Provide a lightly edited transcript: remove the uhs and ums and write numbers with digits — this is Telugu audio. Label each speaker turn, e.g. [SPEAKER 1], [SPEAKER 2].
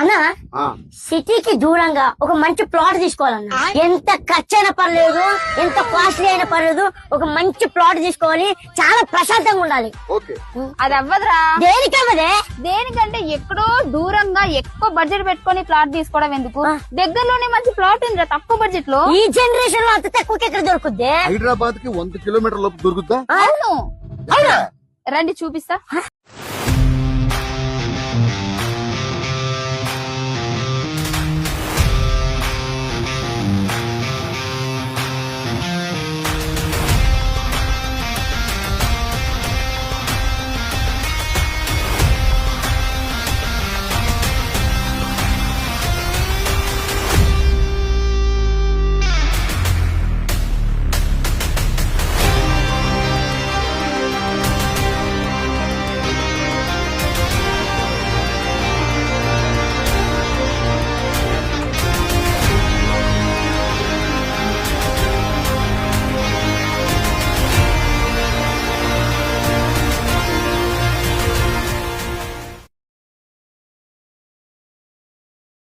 [SPEAKER 1] అన్నా సిటీకి దూరంగా ఒక మంచి ప్లాట్ తీసుకోవాలన్నా. ఎంత ఖర్చైనా పర్లేదు, ఎంత కాస్ట్లీ అయినా పర్లేదు, ఒక మంచి ప్లాట్ తీసుకోవాలి. చాలా ప్రశాంతంగా ఉండాలి.
[SPEAKER 2] అది అవ్వదురా.
[SPEAKER 1] దేనికవ్వదే?
[SPEAKER 2] దేనికంటే ఎక్కడో దూరంగా ఎక్కువ బడ్జెట్ పెట్టుకొని ప్లాట్ తీసుకోవడం ఎందుకు? దగ్గరలోనే మంచి ప్లాట్ ఉందిరా తక్కువ బడ్జెట్ లో.
[SPEAKER 1] ఈ జనరేషన్ లో అంత తక్కువకి ఎక్కడ దొరుకుద్ది?
[SPEAKER 3] హైదరాబాద్ కి 100 కిలోమీటర్ల లోపు దొరుకుద్దా?
[SPEAKER 2] అవును రండి చూపిస్తా.